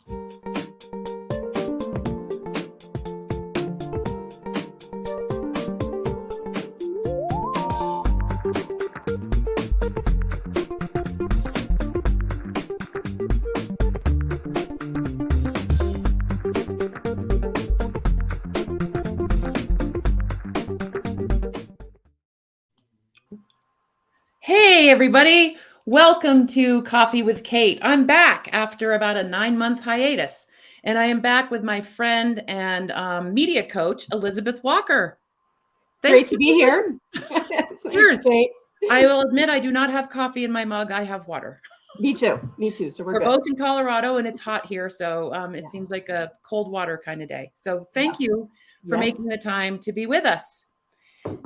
Hey, everybody. Welcome to Coffee with Kate. I'm back after about a 9-month hiatus, and I am back with my friend and media coach, Elizabeth Walker. Great to be here. Cheers. I will admit I do not have coffee in my mug. I have water. Me too. So we're good. Both in Colorado, and it's hot here, so it seems like a cold water kind of day. So thank you for making the time to be with us.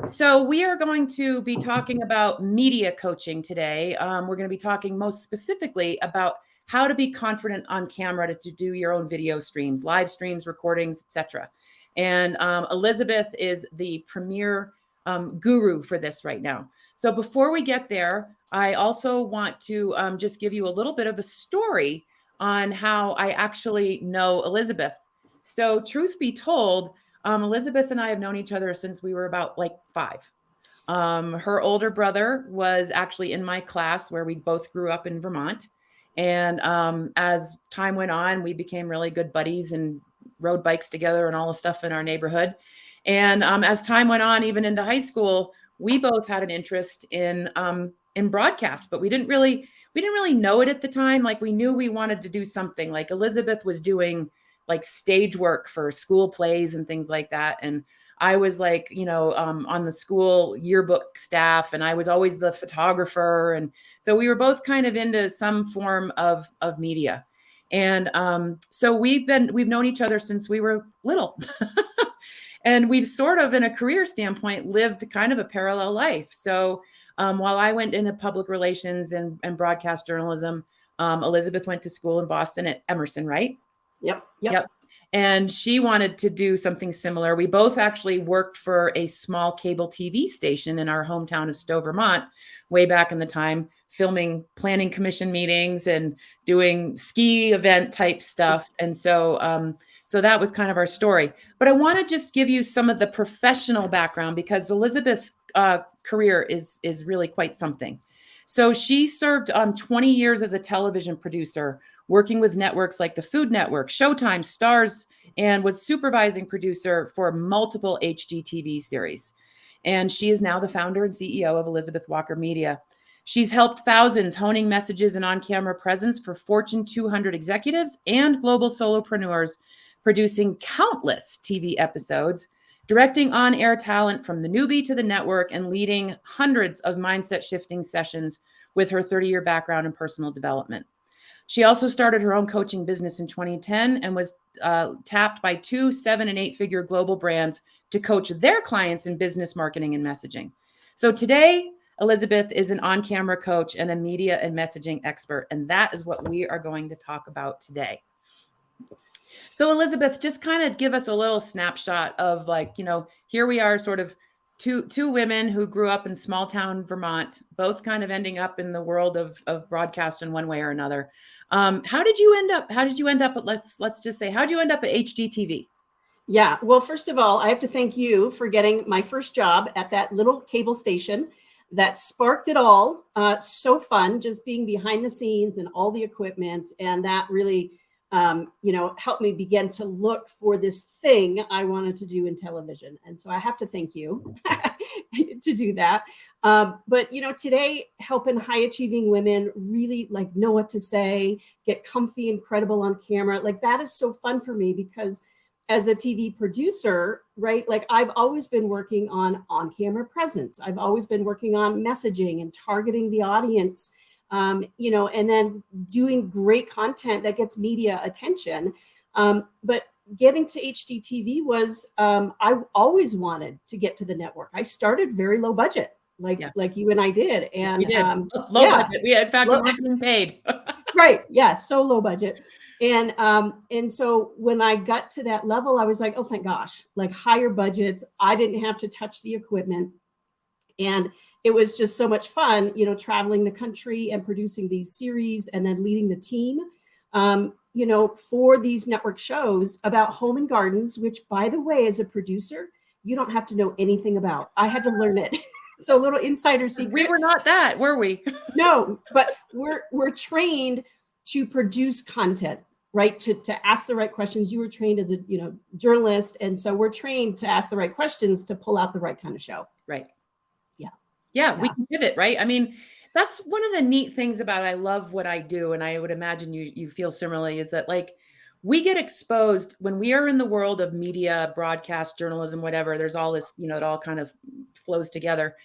So we are going to be talking about media coaching today. We're going to be talking most specifically about how to be confident on camera to do your own video streams, live streams, recordings, etc. And Elizabeth is the premier guru for this right now. So before we get there, I also want to just give you a little bit of a story on how I actually know Elizabeth. So truth be told, Elizabeth and I have known each other since we were about 5. Her older brother was actually in my class where we both grew up in Vermont. And as time went on, we became really good buddies and rode bikes together and all the stuff in our neighborhood. And as time went on, even into high school, we both had an interest in broadcast, but we didn't really know it at the time. Like, we knew we wanted to do something. Like, Elizabeth was doing stage work for school plays and things like that. And I was on the school yearbook staff, and I was always the photographer. And so we were both kind of into some form of media. And so we've known each other since we were little. And we've sort of, in a career standpoint, lived kind of a parallel life. So while I went into public relations and broadcast journalism, Elizabeth went to school in Boston at Emerson, right? Yep. And she wanted to do something similar. We both actually worked for a small cable TV station in our hometown of Stowe, Vermont, way back in the time, filming planning commission meetings and doing ski event type stuff. And so that was kind of our story. But I want to just give you some of the professional background, because Elizabeth's career is really quite something. So she served 20 years as a television producer, working with networks like the Food Network, Showtime, Stars, and was supervising producer for multiple HGTV series. And she is now the founder and CEO of Elizabeth Walker Media. She's helped thousands honing messages and on-camera presence for Fortune 200 executives and global solopreneurs, producing countless TV episodes, directing on-air talent from the newbie to the network, and leading hundreds of mindset-shifting sessions with her 30-year background in personal development. She also started her own coaching business in 2010 and was tapped by 2 7- and 8-figure global brands to coach their clients in business marketing and messaging. So today, Elizabeth is an on-camera coach and a media and messaging expert, and that is what we are going to talk about today. So Elizabeth, just kind of give us a little snapshot of here we are, sort of two women who grew up in small town Vermont, both kind of ending up in the world of broadcast in one way or another. How did you end up at, let's just say, how did you end up at HGTV? Yeah. Well, first of all, I have to thank you for getting my first job at that little cable station that sparked it all. So fun, just being behind the scenes and all the equipment. And that really, helped me begin to look for this thing I wanted to do in television. And so I have to thank you to do that. But, today, helping high achieving women really know what to say, get comfy and credible on camera. That is so fun for me, because as a TV producer, right, I've always been working on camera presence. I've always been working on messaging and targeting the audience, and then doing great content that gets media attention. But getting to HGTV was, I always wanted to get to the network. I started very low budget, like you and I did. And yes, we did. Low budget. We, in fact, we weren't being paid. Right. Yeah. So low budget. And so when I got to that level, I was like, oh, thank gosh, higher budgets. I didn't have to touch the equipment. And it was just so much fun, traveling the country and producing these series and then leading the team. for these network shows about home and gardens, which, by the way, as a producer, you don't have to know anything about. I had to learn it. So a little insider secret. We were not that, were we? No, but we're trained to produce content, right? To ask the right questions. You were trained as a journalist, and so we're trained to ask the right questions to pull out the right kind of show. Right. Yeah. We can pivot, right? I mean, that's one of the neat things about I love what I do, and I would imagine you feel similarly, is that like we get exposed when we are in the world of media, broadcast, journalism, whatever. There's all this, it all kind of flows together.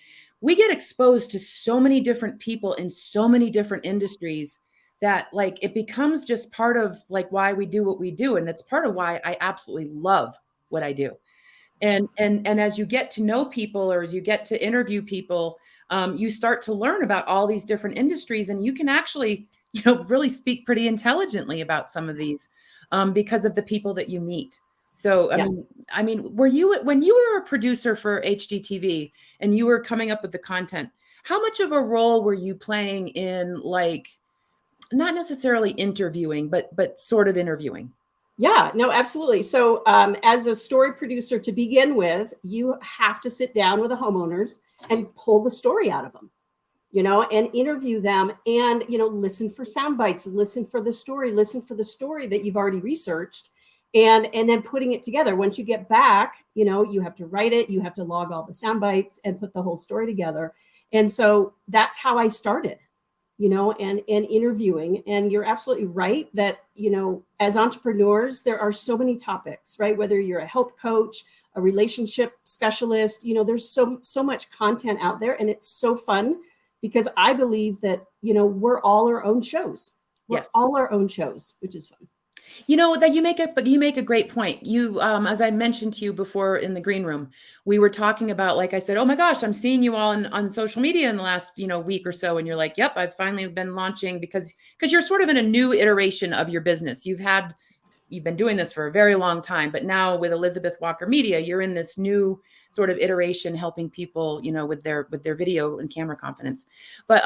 We get exposed to so many different people in so many different industries that like it becomes just part of like why we do what we do, and it's part of why I absolutely love what I do. And as you get to know people, or as you get to interview people, you start to learn about all these different industries, and you can actually, really speak pretty intelligently about some of these because of the people that you meet. So, I mean, when you were a producer for HGTV and you were coming up with the content, how much of a role were you playing in like, not necessarily interviewing, but sort of interviewing? Yeah, no, absolutely. So as a story producer to begin with, you have to sit down with the homeowners and pull the story out of them, and interview them and, listen for sound bites, listen for the story that you've already researched, and then putting it together. Once you get back, you have to write it, you have to log all the sound bites and put the whole story together. And so that's how I started. And interviewing. And you're absolutely right that, as entrepreneurs, there are so many topics, right? Whether you're a health coach, a relationship specialist, there's so much content out there, and it's so fun because I believe that, we're all our own shows. We're all our own shows, which is fun. That you make a great point. You, as I mentioned to you before in the green room, we were talking about, like I said, oh my gosh, I'm seeing you all on social media in the last, week or so. And you're like, yep, I've finally been launching because you're sort of in a new iteration of your business. You've been doing this for a very long time, but now with Elizabeth Walker Media, you're in this new sort of iteration, helping people, with their video and camera confidence. But,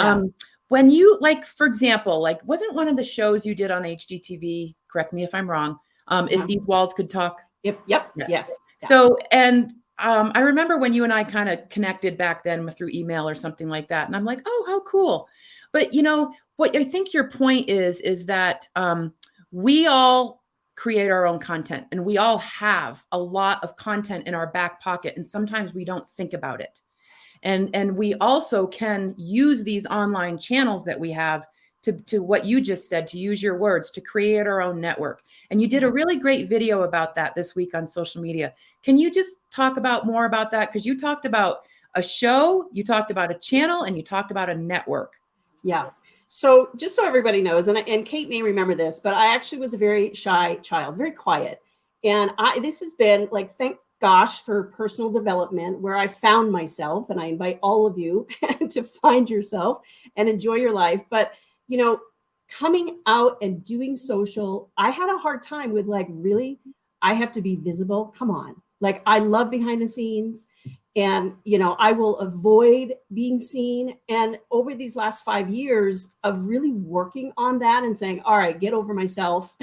when you, like, for example, like, wasn't one of the shows you did on HGTV, correct me if I'm wrong, If These Walls Could Talk? Yes. Yeah. So, and I remember when you and I kind of connected back then through email or something like that. And I'm like, oh, how cool. But, what I think your point is that we all create our own content, and we all have a lot of content in our back pocket. And sometimes we don't think about it. And we also can use these online channels that we have to what you just said, to use your words, to create our own network. And you did a really great video about that this week on social media. Can you just talk more about that? Because you talked about a show, you talked about a channel, and you talked about a network. Yeah. So just so everybody knows, and Kate may remember this, but I actually was a very shy child, very quiet. And this has been like, thank gosh for personal development, where I found myself, and I invite all of you to find yourself and enjoy your life. But, coming out and doing social, I had a hard time with like, really, I have to be visible. Come on. Like, I love behind the scenes, and, I will avoid being seen. And over these last 5 years of really working on that and saying, all right, get over myself.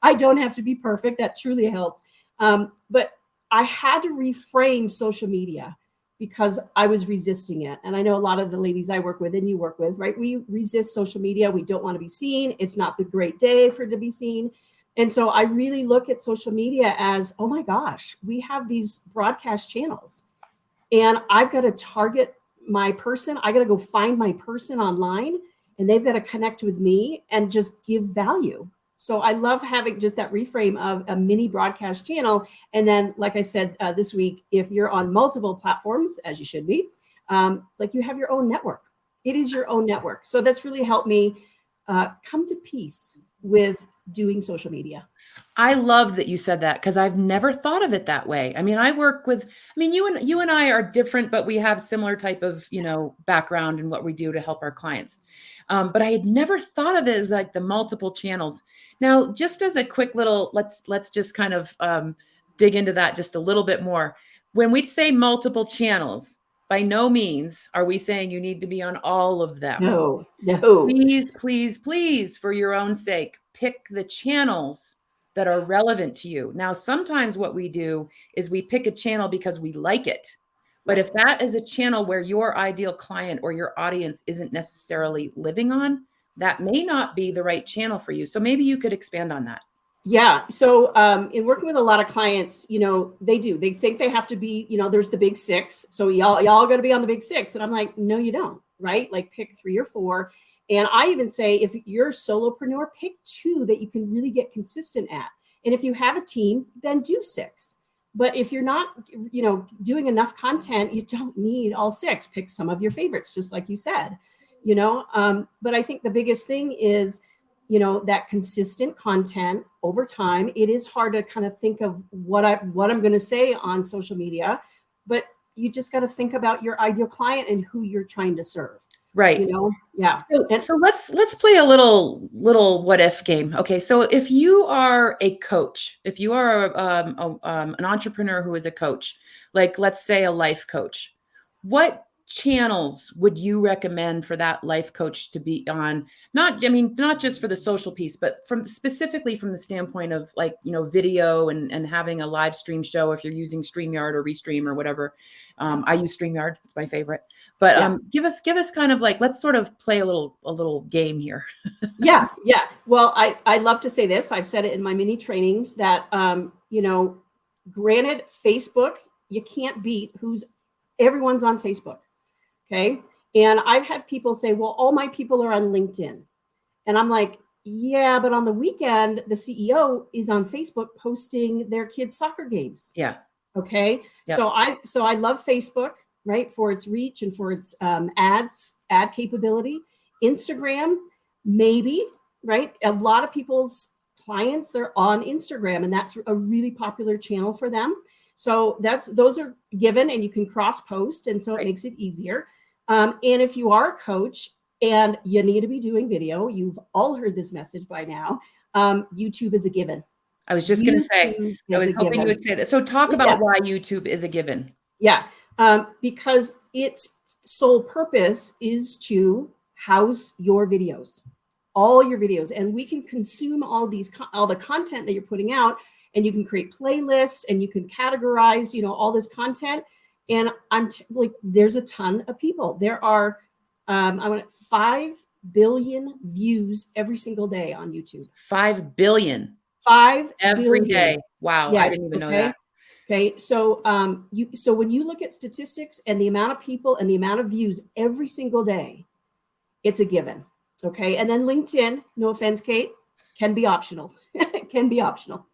I don't have to be perfect. That truly helped. But I had to reframe social media because I was resisting it. And I know a lot of the ladies I work with and you work with, right? We resist social media. We don't want to be seen. It's not the great day for it to be seen. And so I really look at social media as, oh my gosh, we have these broadcast channels, and I've got to target my person. I got to go find my person online, and they've got to connect with me and just give value. So I love having just that reframe of a mini broadcast channel. And then, like I said, this week, if you're on multiple platforms, as you should be, like you have your own network. It is your own network. So that's really helped me come to peace with doing social media. I loved that you said that, because I've never thought of it that way. I mean, you and I are different, but we have similar type of, background in what we do to help our clients. But I had never thought of it as like the multiple channels. Now, just as a quick little, let's just kind of dig into that just a little bit more. When we say multiple channels, by no means are we saying you need to be on all of them. No. Please, please, please, for your own sake, pick the channels that are relevant to you. Now, sometimes what we do is we pick a channel because we like it. But if that is a channel where your ideal client or your audience isn't necessarily living on, that may not be the right channel for you. So maybe you could expand on that. Yeah. So in working with a lot of clients, they think they have to be, there's the big six. So y'all got to be on the big six. And I'm like, no, you don't. Right. Like pick 3 or 4. And I even say, if you're a solopreneur, pick 2 that you can really get consistent at. And if you have a team, then do 6. But if you're not, doing enough content, you don't need all 6. Pick some of your favorites, just like you said, but I think the biggest thing is, that consistent content over time. It is hard to kind of think of what I'm going to say on social media, but you just got to think about your ideal client and who you're trying to serve. Right. Yeah. So let's play a little what if game. Okay. So if you are a coach, if you are an entrepreneur who is a coach, like let's say a life coach, what channels would you recommend for that life coach to be on? Not just for the social piece, but specifically from the standpoint of like, video and having a live stream show, if you're using StreamYard or Restream or whatever. I use StreamYard. It's my favorite, but give us kind of like, let's sort of play a little game here. Yeah. Well, I love to say this. I've said it in my mini trainings that, granted, Facebook, you can't beat everyone's on Facebook. Okay. And I've had people say, well, all my people are on LinkedIn. And I'm like, yeah, but on the weekend, the CEO is on Facebook posting their kids' soccer games. Yeah. Okay. Yep. So I love Facebook, right, for its reach and for its ad capability. Instagram, maybe, right? A lot of people's clients, they're on Instagram, and that's a really popular channel for them. So those are given, and you can cross post, and so it makes it easier. And if you are a coach and you need to be doing video, you've all heard this message by now. YouTube is a given. I was just going to say, I was hoping you would say that. So talk about why YouTube is a given. Yeah, because its sole purpose is to house your videos, all your videos, and we can consume all the content that you're putting out, and you can create playlists and you can categorize, all this content. And there's a ton of people. There are, 5 billion views every single day on YouTube. 5 billion. 5 every billion. Day. Wow. Yes, I didn't even know that. Okay. So, so when you look at statistics and the amount of people and the amount of views every single day, it's a given. Okay. And then LinkedIn, no offense, Kate, can be optional. It can be optional.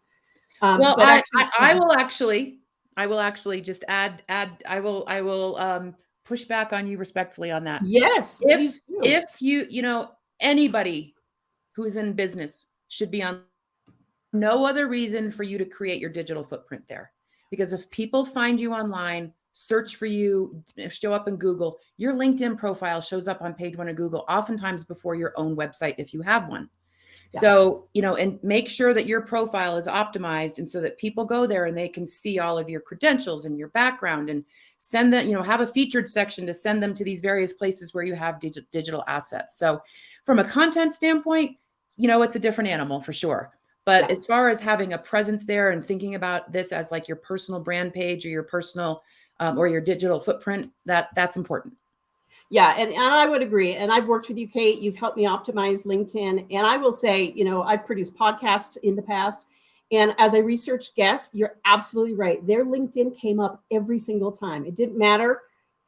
Well, but I will actually just add, I will push back on you respectfully on that. Yes. If you, anybody who's in business should be on, no other reason for you to create your digital footprint there. Because if people find you online, search for you, show up in Google, your LinkedIn profile shows up on page 1 of Google, oftentimes before your own website, if you have one. Yeah. So, and make sure that your profile is optimized, and so that people go there and they can see all of your credentials and your background, and send them, have a featured section to send them to these various places where you have digital assets. So from a content standpoint, it's a different animal for sure. But as far as having a presence there and thinking about this as like your personal brand page or your personal or your digital footprint, that's important. Yeah. And I would agree. And I've worked with you, Kate. You've helped me optimize LinkedIn. And I will say, I've produced podcasts in the past. And as I researched guests, you're absolutely right. Their LinkedIn came up every single time. It didn't matter.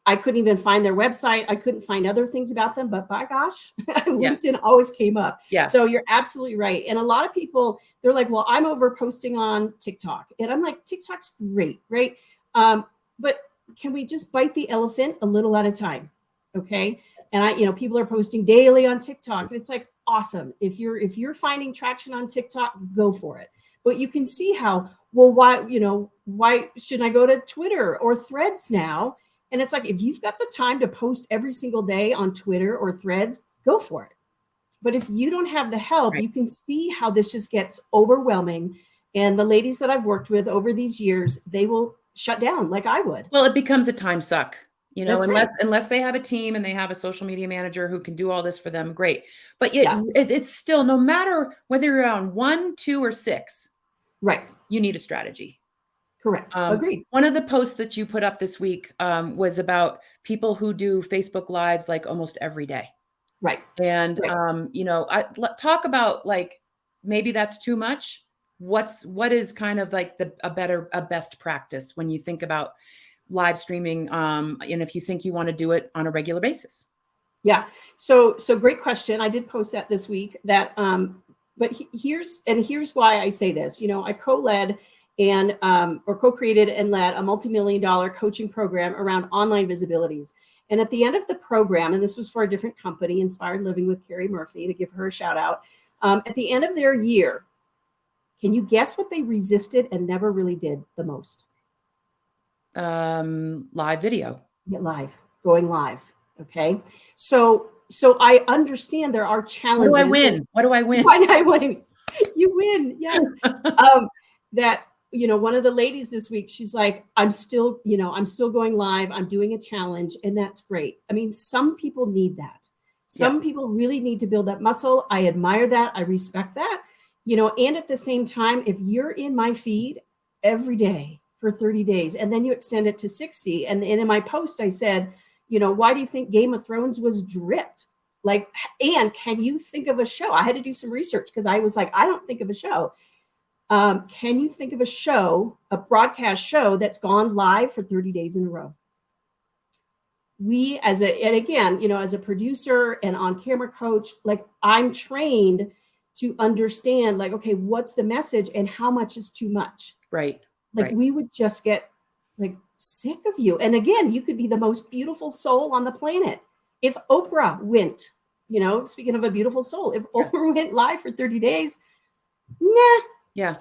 I couldn't even find their website. I couldn't find other things about them, but by gosh, LinkedIn always came up. Yeah. So you're absolutely right. And a lot of people, they're like, well, I'm over posting on TikTok. And I'm like, TikTok's great, right? But can we just bite the elephant a little at a time? Okay. And people are posting daily on TikTok. And it's like, awesome. If you're finding traction on TikTok, go for it. But you can see how, well, why shouldn't I go to Twitter or Threads now? And it's like, if you've got the time to post every single day on Twitter or Threads, go for it. But if you don't have the help, you can see how this just gets overwhelming. And the ladies that I've worked with over these years, they will shut down like I would. Well, it becomes a time suck. You know, That's right. unless they have a team and they have a social media manager who can do all this for them, great. But Yeah. it's still, no matter whether you're on 1, 2, or 6, Right. you need a strategy. Correct. Agreed. One of the posts that you put up this week was about people who do Facebook Lives like almost every day. Right. And, Right. talk about, like, maybe that's too much. What is kind of like a best practice when you think about live streaming, and if you think you want to do it on a regular basis? Yeah. So great question. I did post that this week. But here's why I say this. I co-led and or co-created and led a multi-million-dollar coaching program around online visibilities. And at the end of the program, and this was for a different company, Inspired Living with Carrie Murphy, to give her a shout out. At the end of their year, can you guess what they resisted and never really did the most? Live video. Get live, going live. Okay. So I understand there are challenges. What do I win? What do I win? Why not winning? You win. Yes. That, one of the ladies this week, she's like, I'm still going live. I'm doing a challenge, and that's great. I mean, some people need that. Some people really need to build that muscle. I admire that. I respect that. And at the same time, if you're in my feed every day for 30 days, and then you extend it to 60, and in my post, I said, why do you think Game of Thrones was dripped? Like, and can you think of a show? I had to do some research because I was like, I don't think of a show. Can you think of a show, a broadcast show that's gone live for 30 days in a row? As a producer and on-camera coach, like, I'm trained to understand, like, okay, what's the message and how much is too much? Right. Like, right. we would just get like sick of you. And again, you could be the most beautiful soul on the planet. If Oprah went, speaking of a beautiful soul, if Oprah went live for 30 days, nah. Yeah.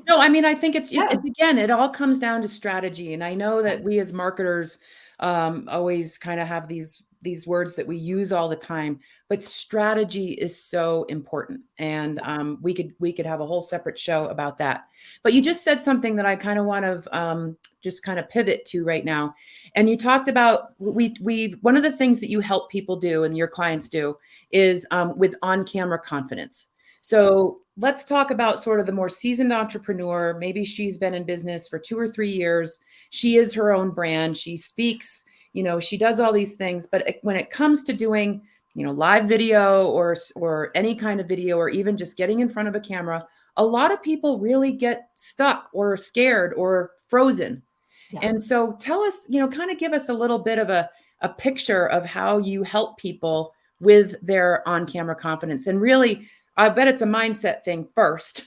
No, I mean, I think again, it all comes down to strategy. And I know that we as marketers always kind of have these words that we use all the time, but strategy is so important. And we could have a whole separate show about that. But you just said something that I kind of want to just kind of pivot to right now. And you talked about one of the things that you help people do and your clients do is with on-camera confidence. So let's talk about sort of the more seasoned entrepreneur. Maybe she's been in business for 2 or 3 years. She is her own brand. She speaks, she does all these things. But when it comes to doing, live video or any kind of video, or even just getting in front of a camera, a lot of people really get stuck or scared or frozen. Yeah. And so tell us, kind of give us a little bit of a picture of how you help people with their on-camera confidence. And really, I bet it's a mindset thing first.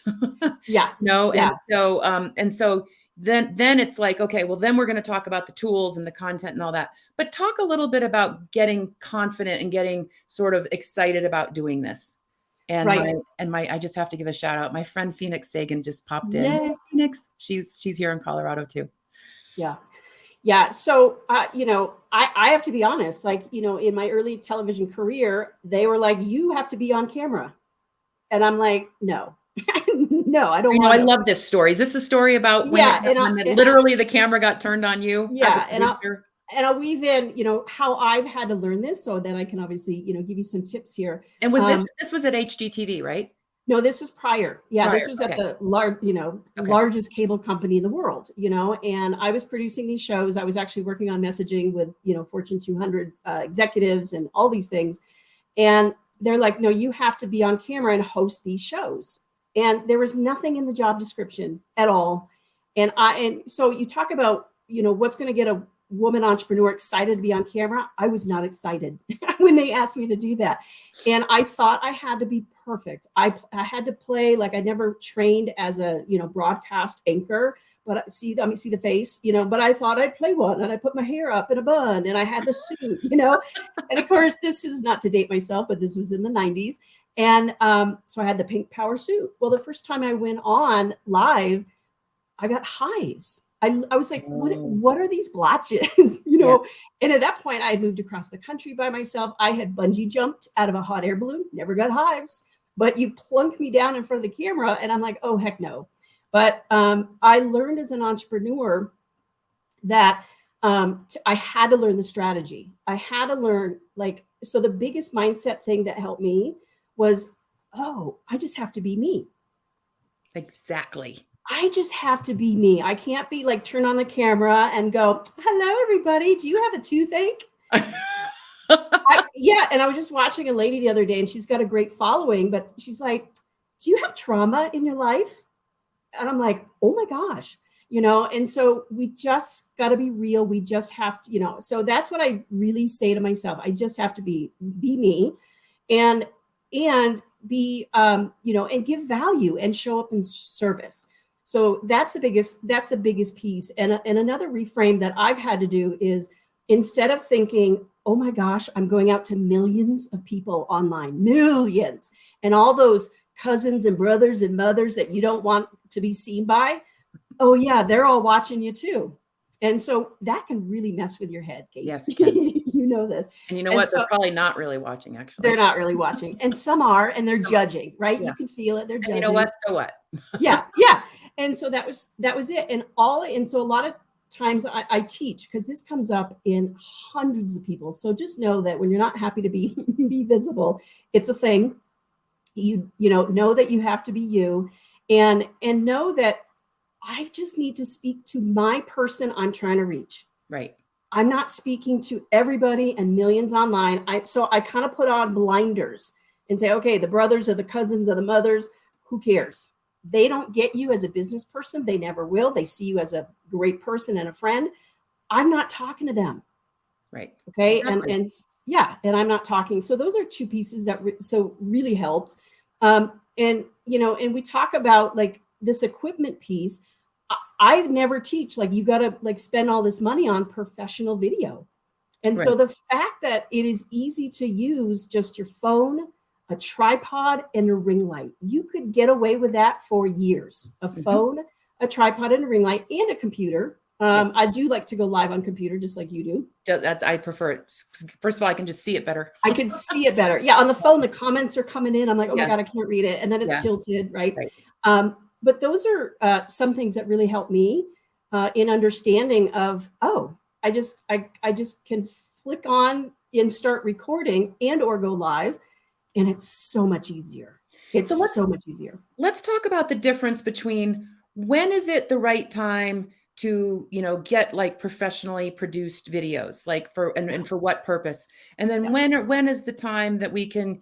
Yeah. Yeah. And so then it's like, okay, well, then we're going to talk about the tools and the content and all that. But talk a little bit about getting confident and getting sort of excited about doing this. And I just have to give a shout out. My friend Phoenix Sagan just popped in. Yay. Phoenix, she's here in Colorado too. Yeah. Yeah. So, I have to be honest, like, in my early television career, they were like, you have to be on camera. And I'm like, no, no, I don't want to. I love this story. Is this a story about when literally the camera got turned on you? Yeah. And I'll weave in, how I've had to learn this so that I can obviously, give you some tips here. And was this was at HGTV, right? No, this was prior. Yeah. This was at the largest cable company in the world, and I was producing these shows. I was actually working on messaging with, Fortune 200 executives and all these things. And they're like, no, you have to be on camera and host these shows. And there was nothing in the job description at all. And so you talk about, what's going to get a woman entrepreneur excited to be on camera. I was not excited when they asked me to do that. And I thought I had to be perfect. I had to play like I never trained as a, broadcast anchor. But let me see the face, but I thought I'd play one, and I put my hair up in a bun, and I had the suit, and of course, this is not to date myself, but this was in the 90s. And so I had the pink power suit. Well, the first time I went on live, I got hives. I was like, what are these blotches? Yeah. And at that point I had moved across the country by myself. I had bungee jumped out of a hot air balloon, never got hives, but you plunk me down in front of the camera and I'm like, oh, heck no. But I learned as an entrepreneur that I had to learn the strategy. I had to learn, like, so the biggest mindset thing that helped me was, oh, I just have to be me. Exactly. I just have to be me. I can't be like, turn on the camera and go, hello, everybody. Do you have a toothache? Yeah. And I was just watching a lady the other day, and she's got a great following, but she's like, do you have trauma in your life? And I'm like, oh my gosh, and so we just got to be real. We just have to, so that's what I really say to myself. I just have to be me, and be, and give value and show up in service. So that's the biggest piece. And another reframe that I've had to do is, instead of thinking, oh my gosh, I'm going out to millions of people online, millions, and all those cousins and brothers and mothers that you don't want to be seen by, oh yeah, they're all watching you too. And so that can really mess with your head, Kate. Yes, it can. You know this. And you know what? They're probably not really watching, actually. They're not really watching. And some are, and they're judging, right? Yeah. You can feel it. They're judging. And you know what? So what? Yeah. And so that was it. And so a lot of times I teach, because this comes up in hundreds of people. So just know that when you're not happy to be visible, it's a thing. You know that you have to be you, and know that I just need to speak to my person I'm trying to reach. Right. I'm not speaking to everybody and millions online. So I kind of put on blinders and say, okay, the brothers or the cousins or the mothers, who cares? They don't get you as a business person. They never will. They see you as a great person and a friend. I'm not talking to them. Right. Okay. Exactly. And I'm not talking. So those are two pieces that really helped. And we talk about like this equipment piece. I never teach, like, you got to like spend all this money on professional video. And so the fact that it is easy to use just your phone, a tripod, and a ring light, you could get away with that for years. A phone, a tripod, and a ring light, and a computer. I do like to go live on computer, just like you do. I prefer it. First of all, I can just see it better. I can see it better. Yeah, on the phone, the comments are coming in. I'm like, oh my God, I can't read it. And then it's tilted, right? But those are some things that really help me in understanding of, oh, I just can flick on and start recording and or go live. And it's so much easier. It's so much easier. Let's talk about the difference between, when is it the right time to, get like professionally produced videos, like for what purpose? And then when is the time that we can,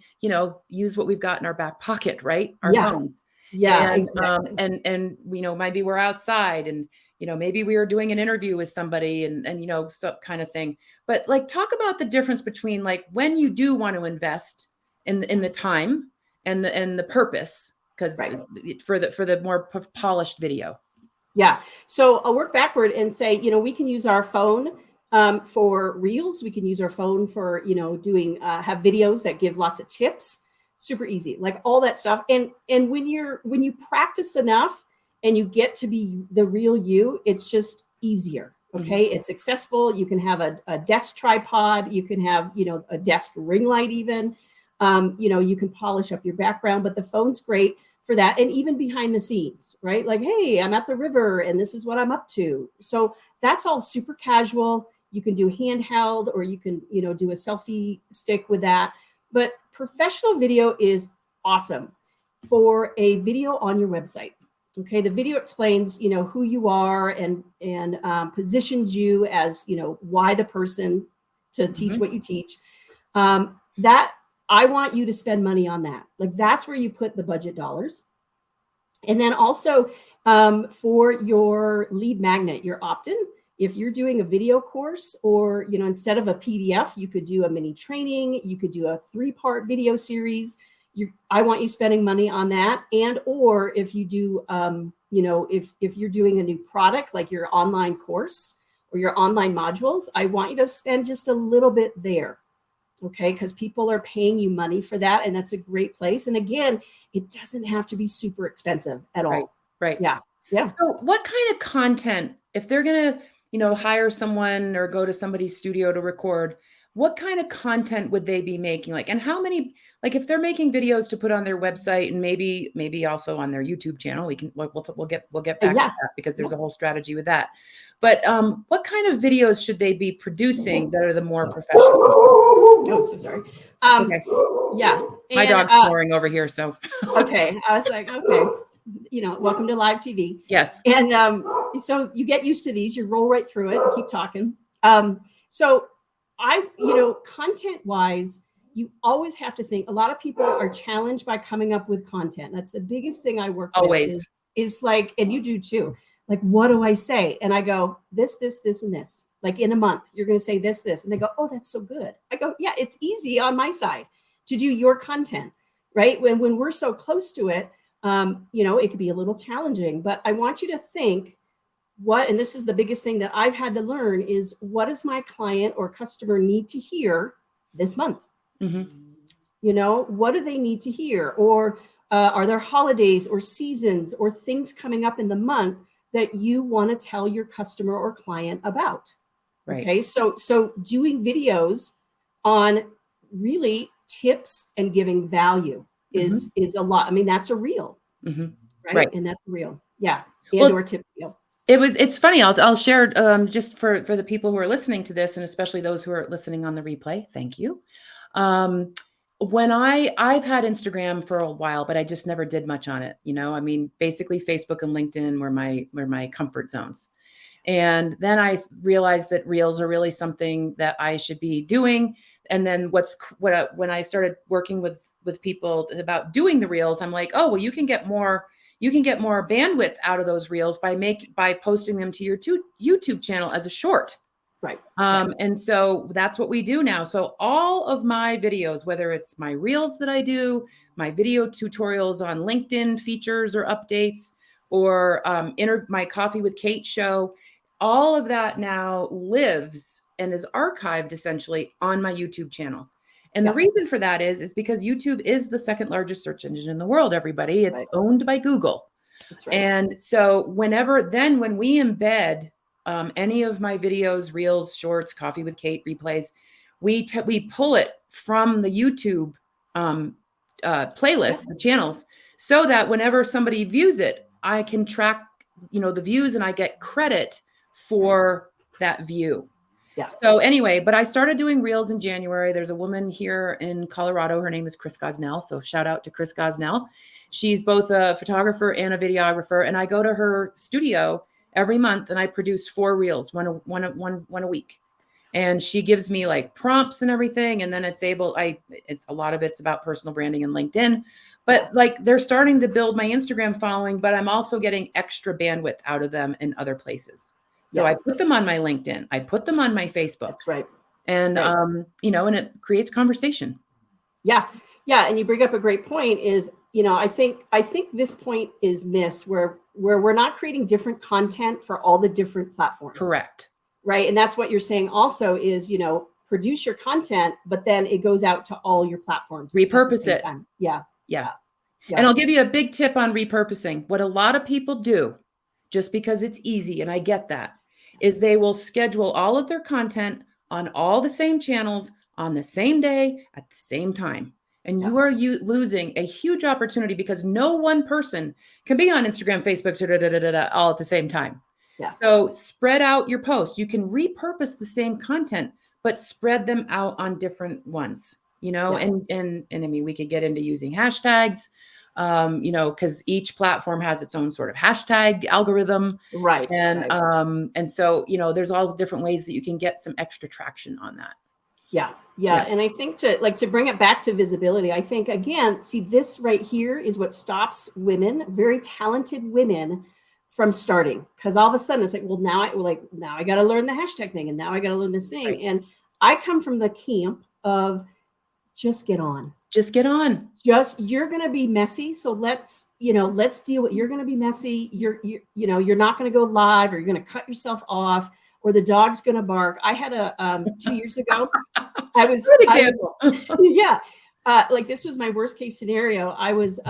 use what we've got in our back pocket, right? Our phones. Yeah, and, exactly. And maybe we're outside, and maybe we are doing an interview with somebody, and some kind of thing. But like, talk about the difference between like when you do want to invest in the time and the purpose, because for the more polished video. Yeah. So I'll work backward and say, we can use our phone for reels. We can use our phone for, doing have videos that give lots of tips. Super easy, like all that stuff. And when you practice enough and you get to be the real you, it's just easier. Okay. It's accessible. You can have a desk tripod. You can have, a desk ring light even. You can polish up your background, but the phone's great for that. And even behind the scenes, right? Like, hey, I'm at the river and this is what I'm up to. So that's all super casual. You can do handheld, or you can, do a selfie stick with that. But professional video is awesome for a video on your website. Okay. The video explains, who you are and positions you as, why the person to teach what you teach. That I want you to spend money on that. Like, that's where you put the budget dollars. And then also for your lead magnet, your opt-in, if you're doing a video course, or, instead of a PDF, you could do a mini training, you could do a 3-part video series. I want you spending money on that. And, or if you do, if you're doing a new product, like your online course or your online modules, I want you to spend just a little bit there. Okay. Because people are paying you money for that. And that's a great place. And again, it doesn't have to be super expensive at all. Right. Yeah. So what kind of content, if they're going to, hire someone or go to somebody's studio to record, what kind of content would they be making? Like, and how many, like if they're making videos to put on their website and maybe also on their YouTube channel, we'll get back to Yeah. that because there's a whole strategy with that. But what kind of videos should they be producing that are the more professional? Oh, so sorry. Okay. Yeah. My And, dog's snoring over here, so. okay. I was like, okay, welcome to live TV. Yes. And so you get used to these, you roll right through it and keep talking. So content wise, you always have to think. A lot of people are challenged by coming up with content. That's the biggest thing I work Always. with is like, and you do too. Like, what do I say? And I go, this, and this. Like in a month, you're going to say this. And they go, oh, that's so good. I go, yeah, it's easy on my side to do your content, right? When we're so close to it, it could be a little challenging, but I want you to think and this is the biggest thing that I've had to learn is what does my client or customer need to hear this month? Mm-hmm. What do they need to hear? Or are there holidays or seasons or things coming up in the month that you want to tell your customer or client about? Right. Okay. So doing videos on really tips and giving value is a lot. I mean, that's a reel, right? And that's real. Yeah. Or tip reel. It's funny. I'll share just for the people who are listening to this, and especially those who are listening on the replay. Thank you. When I've had Instagram for a while, but I just never did much on it. I mean, basically Facebook and LinkedIn were my comfort zones. And then I realized that reels are really something that I should be doing. And then when I started working with people about doing the reels, I'm like, oh, well, you can get more bandwidth out of those reels by posting them to your YouTube channel as a short. Right. And so that's what we do now. So all of my videos, whether it's my reels that I do, my video tutorials on LinkedIn features or updates, or my Coffee with Kate show, all of that now lives and is archived essentially on my YouTube channel. And the reason for that is because YouTube is the second largest search engine in the world, everybody. It's owned by Google. That's right. And so when we embed any of my videos, reels, shorts, Coffee with Kate replays, we pull it from the YouTube playlist, the channels, so that whenever somebody views it, I can track, the views and I get credit for that view. Yeah. So anyway, but I started doing reels in January. There's a woman here in Colorado. Her name is Chris Gosnell. So shout out to Chris Gosnell. She's both a photographer and a videographer. And I go to her studio every month and I produce 4 reels, one a week. And she gives me like prompts and everything. And then it's a lot of it's about personal branding and LinkedIn, but like they're starting to build my Instagram following, but I'm also getting extra bandwidth out of them in other places. So I put them on my LinkedIn. I put them on my Facebook. That's right. And, and it creates conversation. Yeah. Yeah. And you bring up a great point is, I think this point is missed where we're not creating different content for all the different platforms. Correct. Right. And that's what you're saying also is, produce your content, but then it goes out to all your platforms. Repurpose it. Yeah. And I'll give you a big tip on repurposing. What a lot of people do, just because it's easy, and I get that, is they will schedule all of their content on all the same channels on the same day at the same time. And you are losing a huge opportunity because no one person can be on Instagram, Facebook, all at the same time. Yeah. So spread out your posts. You can repurpose the same content, but spread them out on different ones, and I mean, we could get into using hashtags, because each platform has its own sort of hashtag algorithm. Right. And so, there's all the different ways that you can get some extra traction on that. Yeah. And I think to bring it back to visibility, I think, again, see, this right here is what stops women, very talented women, from starting. Because all of a sudden it's like, well, now I got to learn the hashtag thing. And now I got to learn this thing. Right. And I come from the camp of just get on. You're going to be messy. So let's deal with, you're going to be messy. You're not going to go live, or you're going to cut yourself off, or the dog's going to bark. I had 2 years ago, this was my worst case scenario. I was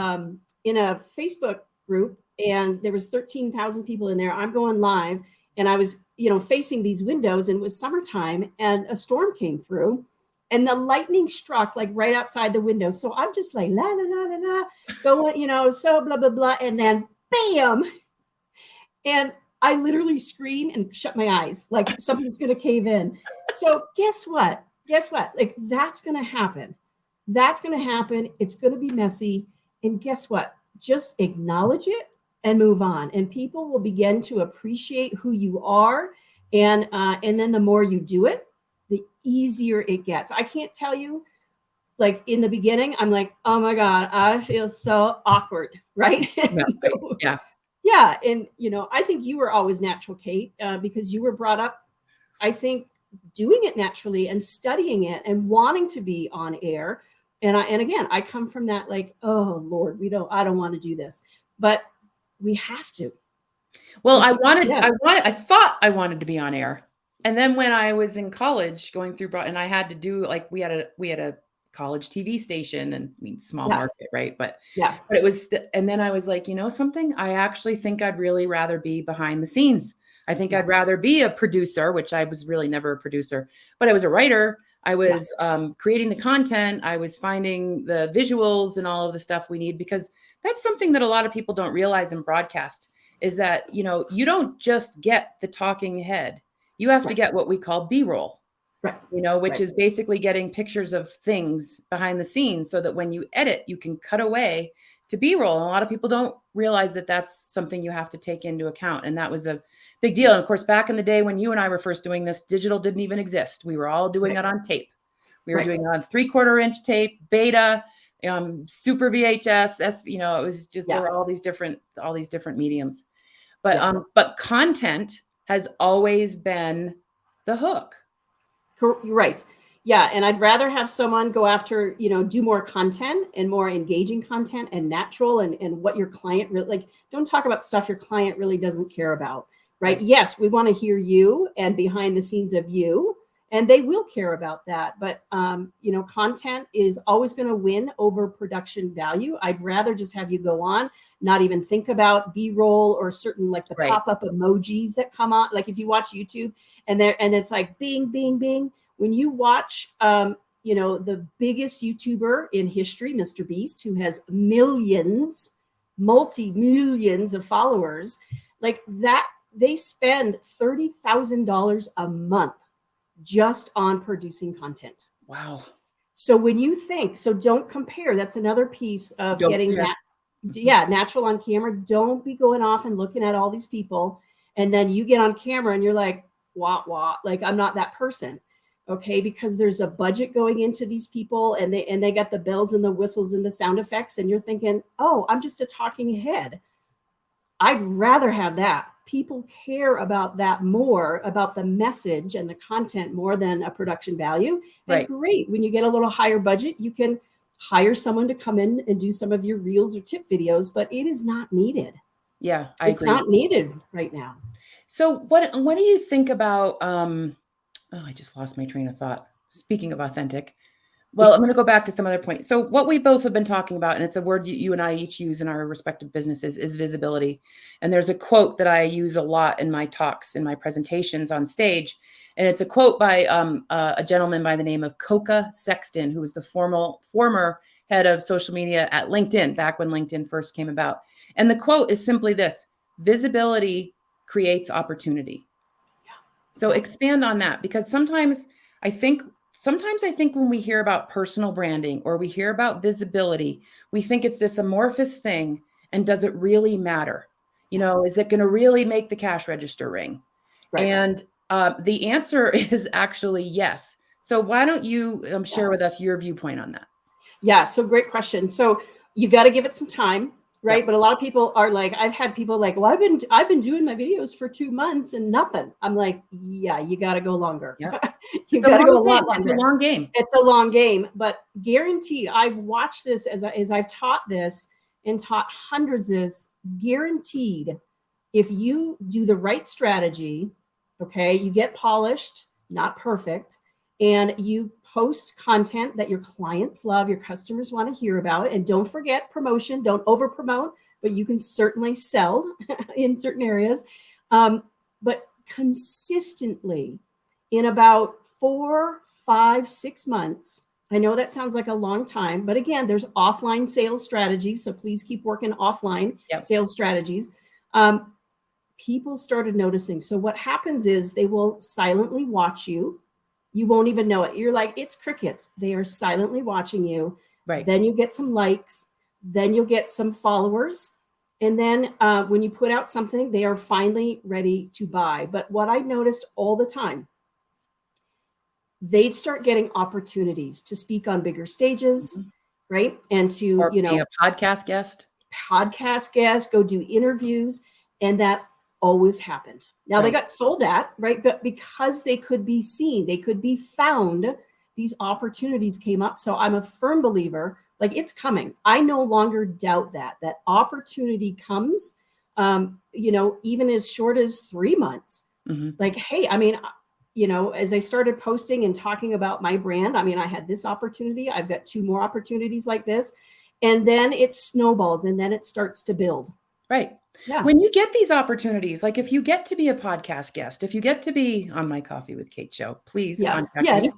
in a Facebook group and there was 13,000 people in there. I'm going live and I was, facing these windows, and it was summertime and a storm came through. and the lightning struck like right outside the window. So I'm just like, la, la, la, la, la, going, so blah, blah, blah. And then bam. And I literally scream and shut my eyes like something's going to cave in. So guess what? Like that's going to happen. That's going to happen. It's going to be messy. And guess what? Just acknowledge it and move on. And people will begin to appreciate who you are. And then the more you do it, the easier it gets. I can't tell you, like in the beginning, I'm like, oh my God, I feel so awkward, right? Yeah. Yeah. And, I think you were always natural, Kate, because you were brought up, I think, doing it naturally and studying it and wanting to be on air. And again, I come from that like, oh Lord, I don't want to do this, but we have to. Well, I thought I wanted to be on air. And then when I was in college going through, and I had to do like, we had a college TV station, and I mean, small market, right? But it was, and then I was like, something, I actually think I'd really rather be behind the scenes. I think I'd rather be a producer, which I was really never a producer, but I was a writer. I was creating the content. I was finding the visuals and all of the stuff we need, because that's something that a lot of people don't realize in broadcast is that, you don't just get the talking head. You have to get what we call B-roll, which is basically getting pictures of things behind the scenes so that when you edit, you can cut away to B-roll. And a lot of people don't realize that that's something you have to take into account. And that was a big deal. And of course, back in the day when you and I were first doing this, digital didn't even exist. We were all doing it on tape. We were doing it on 3/4 inch tape, beta, super VHS, it was just, there were all these different mediums. But content has always been the hook. Right. Yeah. And I'd rather have someone go after, do more content and more engaging content and natural and what your client really like. Don't talk about stuff your client really doesn't care about. Right. Yes, we want to hear you and behind the scenes of you, and they will care about that. But, content is always going to win over production value. I'd rather just have you go on, not even think about B-roll or certain like the pop-up emojis that come on. Like if you watch YouTube and it's like bing, bing, bing. When you watch, the biggest YouTuber in history, Mr. Beast, who has millions, multi-millions of followers, like that, they spend $30,000 a month just on producing content. Wow. So when you think, don't compare. That's another piece of getting natural on camera. Don't be going off and looking at all these people. And then you get on camera and you're like, wah, like I'm not that person. Okay. Because there's a budget going into these people and they got the bells and the whistles and the sound effects. And you're thinking, oh, I'm just a talking head. I'd rather have that. People care about that more, about the message and the content more than a production value. And great. When you get a little higher budget, you can hire someone to come in and do some of your reels or tip videos, but it is not needed. Yeah, I agree. It's not needed right now. So what do you think about, I just lost my train of thought. Speaking of authentic. Well, I'm going to go back to some other point. So what we both have been talking about, and it's a word you and I each use in our respective businesses, is visibility. And there's a quote that I use a lot in my talks, in my presentations on stage. And it's a quote by a gentleman by the name of Coca Sexton, who was the former head of social media at LinkedIn, back when LinkedIn first came about. And the quote is simply this: visibility creates opportunity. So expand on that, because sometimes I think when we hear about personal branding or we hear about visibility, we think it's this amorphous thing. And does it really matter? Is it going to really make the cash register ring? Right. And the answer is actually yes. So why don't you share with us your viewpoint on that? Yeah. So great question. So you got to give it some time. Right. But a lot of people are like, I've had people like, well, I've been doing my videos for 2 months and nothing. I'm like, yeah, you got to go longer. Yeah. You got to go a lot longer. It's a long game. It's a long game, but guaranteed. I've watched this as I've taught this and taught hundreds of this. Guaranteed, if you do the right strategy, okay, you get polished, not perfect, and you post content that your clients love, your customers want to hear about. And don't forget promotion. Don't over promote, but you can certainly sell in certain areas. But consistently, in about 4, 5, 6 months. I know that sounds like a long time, but again, there's offline sales strategies. So please keep working offline sales strategies. People started noticing. So what happens is they will silently watch you. You won't even know it. You're like, it's crickets. They are silently watching you. Right. Then you get some likes. Then you'll get some followers. And then when you put out something, they are finally ready to buy. But what I noticed all the time, they'd start getting opportunities to speak on bigger stages, right? And to, or be a podcast guest, go do interviews. And that always happened. Now they got sold at, right? But because they could be seen, they could be found, these opportunities came up. So I'm a firm believer, like it's coming. I no longer doubt that opportunity comes, even as short as 3 months. Like, hey, I mean, as I started posting and talking about my brand, I mean, I had this opportunity. I've got 2 more opportunities like this. And then it snowballs and then it starts to build. Right. Yeah. When you get these opportunities, like if you get to be a podcast guest, if you get to be on my Coffee with Kate show, please contact me.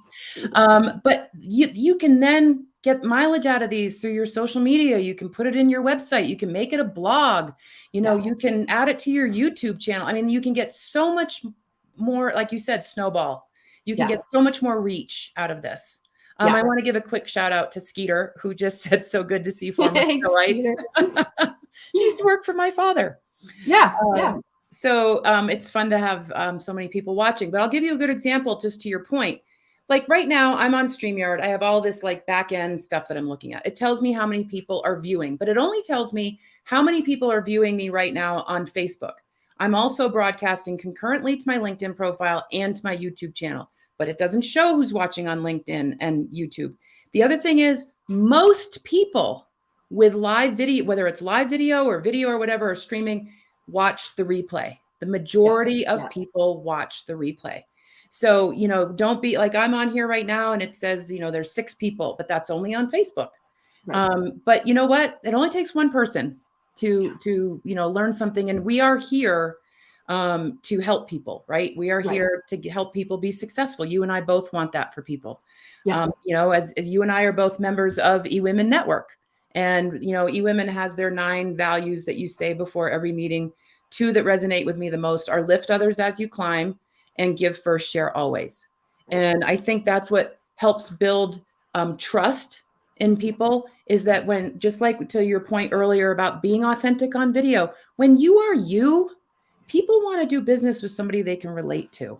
But you can then get mileage out of these through your social media. You can put it in your website. You can make it a blog. You can add it to your YouTube channel. I mean, you can get so much more, like you said, snowball. You can get so much more reach out of this. I want to give a quick shout out to Skeeter, who just said, so good to see former rights. She used to work for my father. So it's fun to have so many people watching, but I'll give you a good example just to your point. Like right now I'm on StreamYard. I have all this like back end stuff that I'm looking at. It tells me how many people are viewing, but it only tells me how many people are viewing me right now on Facebook. I'm also broadcasting concurrently to my LinkedIn profile and to my YouTube channel, but it doesn't show who's watching on LinkedIn and YouTube. The other thing is most people with live video, whether it's live video or whatever, or streaming, watch the replay. The majority of people watch the replay. So, don't be like, I'm on here right now and it says, there's 6 people, but that's only on Facebook. But you know what? It only takes one person to learn something. And we are here to help people, right? We are here to help people be successful. You and I both want that for people. As you and I are both members of eWomen Network. And, eWomen has their 9 values that you say before every meeting. 2 that resonate with me the most are lift others as you climb and give first, share always. And I think that's what helps build trust in people, is that when, just like to your point earlier about being authentic on video, when you are you, people want to do business with somebody they can relate to.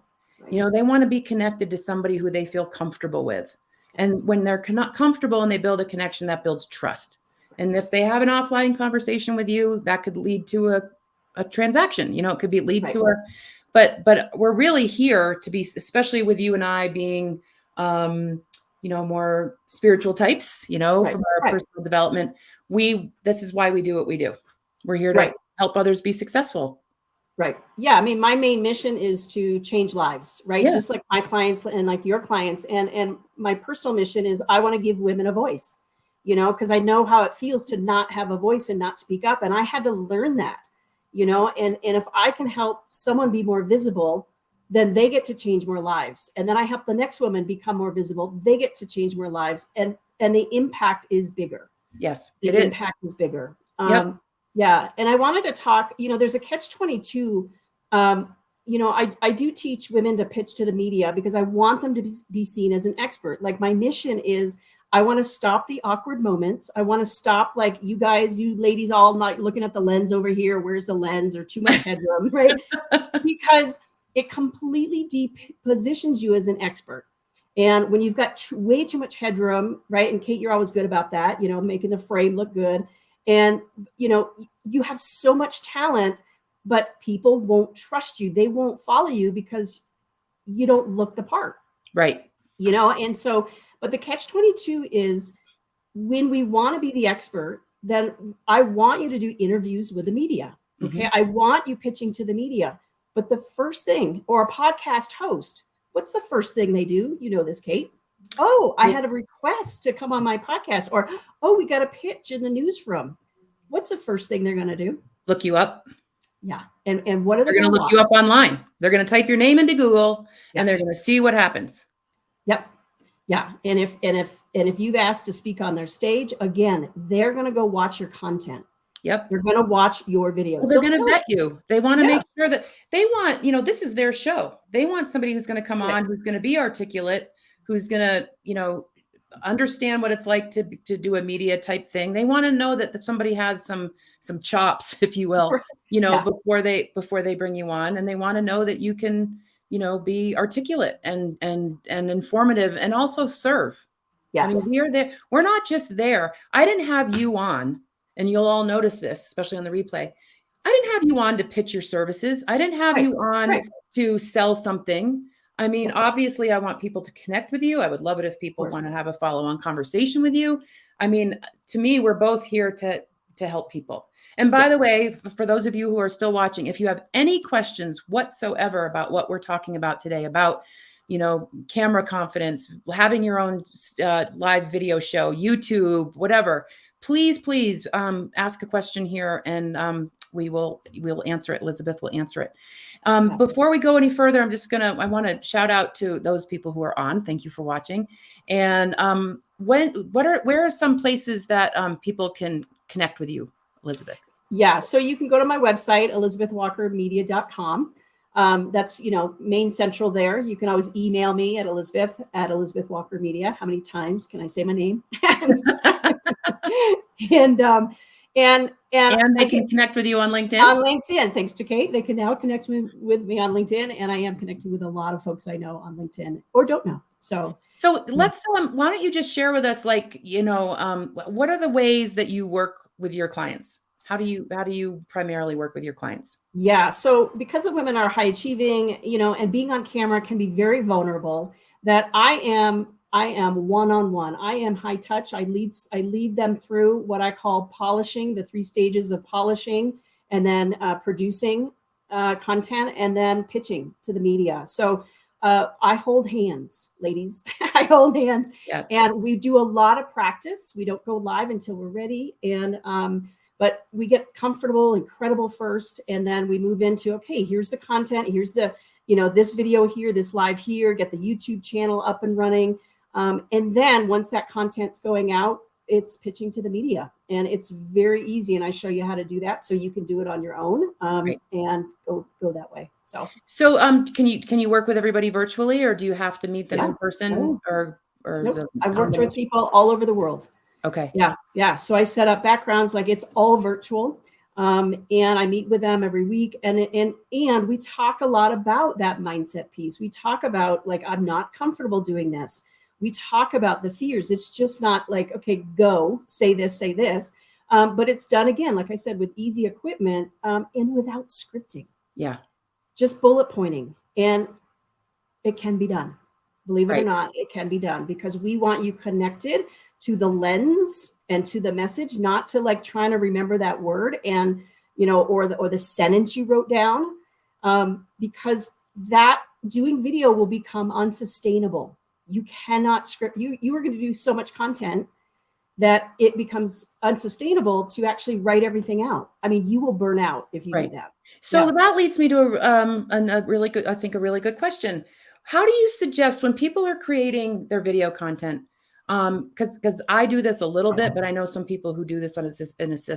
They want to be connected to somebody who they feel comfortable with. And when they're not comfortable and they build a connection, that builds trust. And if they have an offline conversation with you, that could lead to a transaction. It could lead to a, but we're really here to be, especially with you and I being, more spiritual types, from our personal development. This is why we do what we do. We're here to help others be successful. Right. Yeah. I mean, my main mission is to change lives, right? Yeah. Just like my clients and like your clients. And my personal mission is I want to give women a voice, because I know how it feels to not have a voice and not speak up. And I had to learn that, and if I can help someone be more visible, then they get to change more lives. And then I help the next woman become more visible. They get to change more lives. And the impact is bigger. Yes, the impact is bigger. Yeah. And I wanted to talk, there's a catch-22. I do teach women to pitch to the media because I want them to be seen as an expert. Like my mission is I want to stop the awkward moments. I want to stop like you ladies all not looking at the lens over here. Where's the lens, or too much headroom, right? Because it completely depositions you as an expert. And when you've got way too much headroom, right? And Kate, you're always good about that, making the frame look good. And, you have so much talent, but people won't trust you. They won't follow you because you don't look the part. Right. And so, but the catch-22 is when we want to be the expert, then I want you to do interviews with the media. Okay. I want you pitching to the media, but the first thing, or a podcast host, what's the first thing they do? You know this, Kate. Oh, I had a request to come on my podcast, or, oh, we got a pitch in the newsroom. What's the first thing they're going to do? Look you up. Yeah. And what are they're going to look you up online? They're going to type your name into Google and they're going to see what happens. Yep. Yeah. And if you've asked to speak on their stage, again, they're going to go watch your content. Yep. They're going to watch your videos. Well, they're going to vet you. They want to Yeah. make sure that they want, this is their show. They want somebody who's going to come on, who's going to be articulate, who's going to, understand what it's like to do a media type thing. They want to know that somebody has some chops, if you will, before they bring you on, and they want to know that you can, be articulate and informative and also serve. Yes. I mean, we are there. We're not just there. I didn't have you on, and you'll all notice this, especially on the replay. I didn't have you on to pitch your services. I didn't have you on to sell something. I mean, obviously, I want people to connect with you. I would love it if people want to have a follow-on conversation with you. I mean, to me, we're both here to help people. And by the way, for those of you who are still watching, if you have any questions whatsoever about what we're talking about today, about camera confidence, having your own live video show, YouTube, whatever, please ask a question here, and we'll answer it. Elizabeth will answer it. Before we go any further, I want to shout out to those people who are on. Thank you for watching. And where are some places that people can connect with you, Elizabeth? Yeah, so you can go to my website, elizabethwalkermedia.com. That's, main central there. You can always email me at Elizabeth Walker Media. How many times can I say my name? And they can connect with you on LinkedIn? On LinkedIn, thanks to Kate. They can now connect with me on LinkedIn, and I am connected with a lot of folks I know on LinkedIn or don't know. So let's, why don't you just share with us, what are the ways that you work with your clients? How do you primarily work with your clients? Yeah. So because the women are high achieving, and being on camera can be very vulnerable, that I am one-on-one. I am high touch. I lead them through what I call polishing, the 3 stages of polishing, and then producing content, and then pitching to the media. So I hold hands, ladies. I hold hands. Yes. And we do a lot of practice. We don't go live until we're ready. And but we get comfortable and credible first, and then we move into, okay, here's the content. Here's the, this video here, this live here, get the YouTube channel up and running. And then once that content's going out, it's pitching to the media, and it's very easy. And I show you how to do that, so you can do it on your own, and go that way. So can you work with everybody virtually, or do you have to meet them in person, or nope. I've worked with people all over the world. Okay. Yeah. So I set up backgrounds, like it's all virtual. And I meet with them every week, and we talk a lot about that mindset piece. We talk about, like, I'm not comfortable doing this. We talk about the fears. It's just not like, okay, go say this, but it's done, again, like I said, with easy equipment, and without scripting. Yeah. Just bullet pointing, and it can be done. Believe it or not, it can be done, because we want you connected to the lens and to the message, not to like trying to remember that word and, or the sentence you wrote down, because that doing video will become unsustainable. You cannot script. You are going to do so much content that it becomes unsustainable to actually write everything out. I mean, you will burn out if you do that. So that leads me to a really good question. How do you suggest, when people are creating their video content, because I do this a little bit, but I know some people who do this as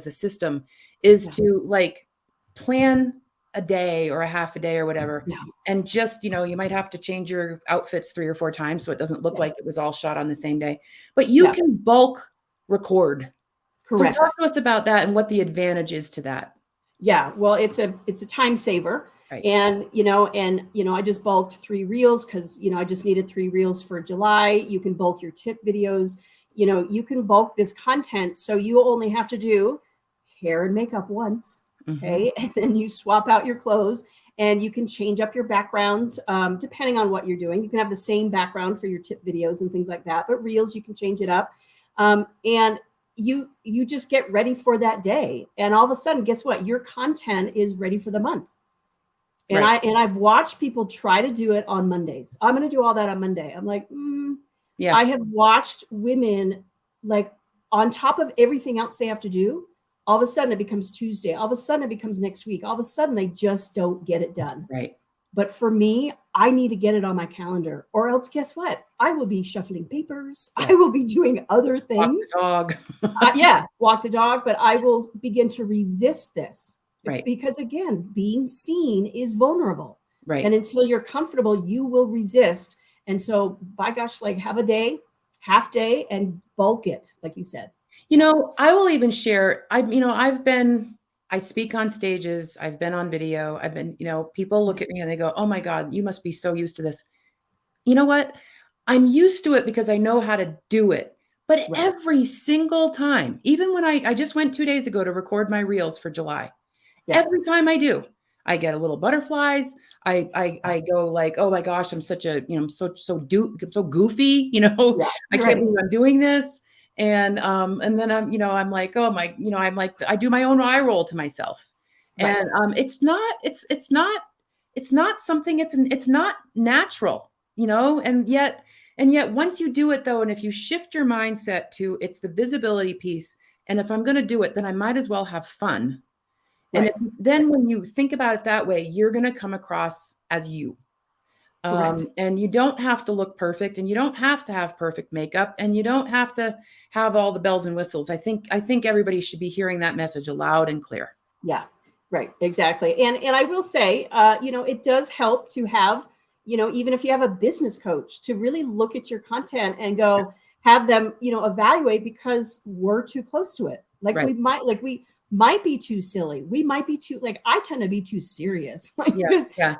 a system, is to like plan a day or a half a day or whatever, and just, you might have to change your outfits 3 or 4 times so it doesn't look like it was all shot on the same day, but you can bulk record. Correct. So talk to us about that and what the advantage is to that. Yeah, well, it's a time saver. Right. And, I just bulked 3 reels because, I just needed 3 reels for July. You can bulk your tip videos. You can bulk this content. So you only have to do hair and makeup once. Okay. And then you swap out your clothes, and you can change up your backgrounds depending on what you're doing. You can have the same background for your tip videos and things like that, but reels, you can change it up. And you just get ready for that day. And all of a sudden, guess what? Your content is ready for the month. And I've watched people try to do it on Mondays. I'm going to do all that on Monday. I'm like, I have watched women, like, on top of everything else they have to do, all of a sudden it becomes Tuesday. All of a sudden it becomes next week. All of a sudden they just don't get it done. Right. But for me, I need to get it on my calendar, or else guess what? I will be shuffling papers. I will be doing other things. Walk the dog. Yeah, walk the dog, but I will begin to resist this. Right. Because again, being seen is vulnerable. Right. And until you're comfortable, you will resist. And so, by gosh, like have a day, half day, and bulk it, like you said. You know, I will even share, I speak on stages, I've been on video, people look at me and they go, oh my God, you must be so used to this. You know what? I'm used to it because I know how to do it. But every single time, even when I just went 2 days ago to record my reels for July, every time I do, I get a little butterflies. I go like, oh my gosh, I'm such a, I'm so goofy, I can't believe I'm doing this. And then I'm like, oh my, I'm like, I do my own eye roll to myself. And it's not something, it's not natural, and yet once you do it though, and if you shift your mindset to it's the visibility piece, and if I'm going to do it, then I might as well have fun. And then when you think about it that way, you're going to come across as you. And you don't have to look perfect, and you don't have to have perfect makeup, and you don't have to have all the bells and whistles. I think everybody should be hearing that message loud and clear. Yeah, right. Exactly. And I will say, it does help to have, even if you have a business coach, to really look at your content and go have them, evaluate, because we're too close to it. We might be too silly. We might be too, I tend to be too serious,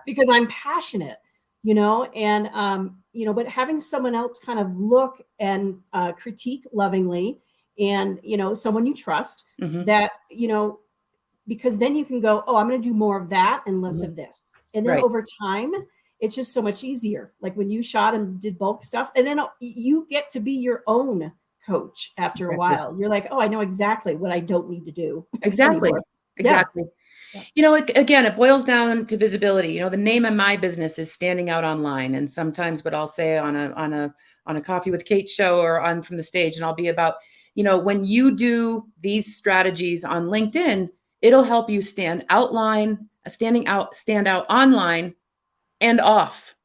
because I'm passionate, and, but having someone else kind of look and critique lovingly, and, someone you trust that, because then you can go, oh, I'm going to do more of that and less of this. And then over time, it's just so much easier. Like when you shot and did bulk stuff, and then you get to be your own coach after a while. You're like, oh, I know exactly what I don't need to do. Exactly. Anymore. Exactly. Yeah. Again, it boils down to visibility. The name of my business is standing out online. And sometimes what I'll say on a Coffee with Kate show or on From the Stage, and I'll be about, when you do these strategies on LinkedIn, it'll help you stand out online and off.